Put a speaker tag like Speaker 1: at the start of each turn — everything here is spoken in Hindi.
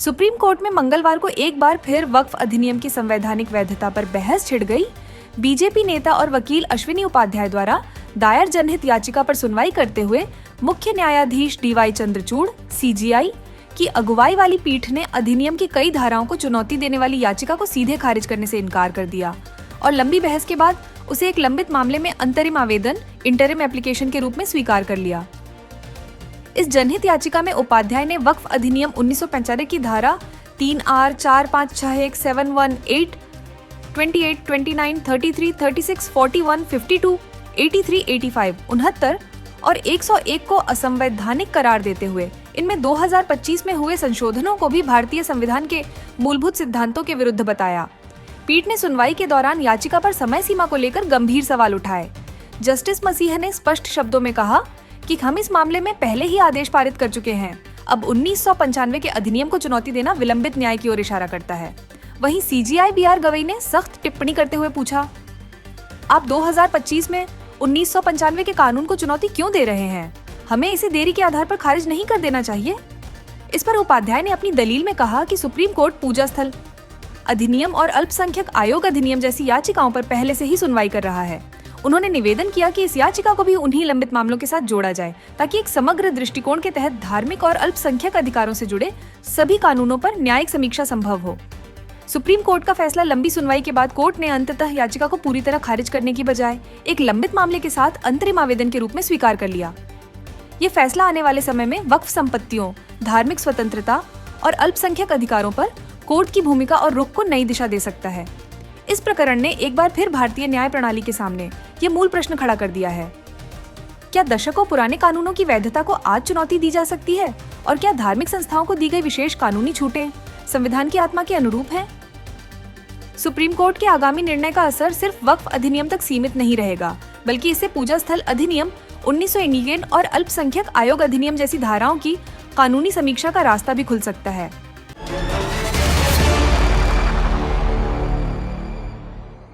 Speaker 1: सुप्रीम कोर्ट में मंगलवार को एक बार फिर वक्फ अधिनियम की संवैधानिक वैधता पर बहस छिड़ गई। बीजेपी नेता और वकील अश्विनी उपाध्याय द्वारा दायर जनहित याचिका पर सुनवाई करते हुए मुख्य न्यायाधीश डीवाई चंद्रचूड़ सीजीआई की अगुवाई वाली पीठ ने अधिनियम की कई धाराओं को चुनौती देने वाली याचिका को सीधे खारिज करने से इनकार कर दिया और लंबी बहस के बाद उसे एक लंबित मामले में अंतरिम आवेदन इंटरिम एप्लीकेशन के रूप में स्वीकार कर लिया। इस जनहित याचिका में उपाध्याय ने वक्फ अधिनियम 1995 की धारा 3R 4, 5, 6, 1, 7, 1, 8, 28, 29, 33, 36, 41, 52, 83, 85, 69 और 101 को असंवैधानिक करार देते हुए इनमें 2025 में हुए संशोधनों को भी भारतीय संविधान के मूलभूत सिद्धांतों के विरुद्ध बताया। पीठ ने सुनवाई के दौरान याचिका पर समय सीमा को लेकर गंभीर सवाल उठाए। जस्टिस मसीह ने स्पष्ट शब्दों में कहा कि हम इस मामले में पहले ही आदेश पारित कर चुके हैं। अब 1995 के अधिनियम को चुनौती देना विलंबित न्याय की ओर इशारा करता है। वहीं सीजीआई बीआर गवई ने सख्त टिप्पणी करते हुए पूछा, आप 2025 में 1995 के कानून को चुनौती क्यों दे रहे हैं? हमें इसे देरी के आधार पर खारिज नहीं कर देना चाहिए। इस पर उपाध्याय ने अपनी दलील में कहा कि सुप्रीम कोर्ट पूजा स्थल अधिनियम और अल्पसंख्यक आयोग अधिनियम जैसी याचिकाओं पर पहले से ही सुनवाई कर रहा है। उन्होंने निवेदन किया कि इस याचिका को भी उन्हीं लंबित मामलों के साथ जोड़ा जाए ताकि एक समग्र दृष्टिकोण के तहत धार्मिक और अल्पसंख्यक अधिकारों से जुड़े सभी कानूनों पर न्यायिक समीक्षा संभव हो। सुप्रीम कोर्ट का फैसला लंबी सुनवाई के बाद कोर्ट ने अंततः याचिका को पूरी तरह खारिज करने की बजाय एक लंबित मामले के साथ अंतरिम आवेदन के रूप में स्वीकार कर लिया। ये फैसला आने वाले समय में वक्फ संपत्तियों, धार्मिक स्वतंत्रता और अल्पसंख्यक अधिकारों पर कोर्ट की भूमिका और रुख को नई दिशा दे सकता है। इस प्रकरण ने एक बार फिर भारतीय न्याय प्रणाली के सामने ये मूल प्रश्न खड़ा कर दिया है, क्या दशकों पुराने कानूनों की वैधता को आज चुनौती दी जा सकती है? और क्या धार्मिक संस्थाओं को दी गई विशेष कानूनी छूटें संविधान की आत्मा के अनुरूप हैं? सुप्रीम कोर्ट के आगामी निर्णय का असर सिर्फ वक्फ अधिनियम तक सीमित नहीं रहेगा, बल्कि इससे पूजा स्थल अधिनियम, 1991 और अल्पसंख्यक आयोग अधिनियम जैसी धाराओं की कानूनी समीक्षा का रास्ता भी खुल सकता है।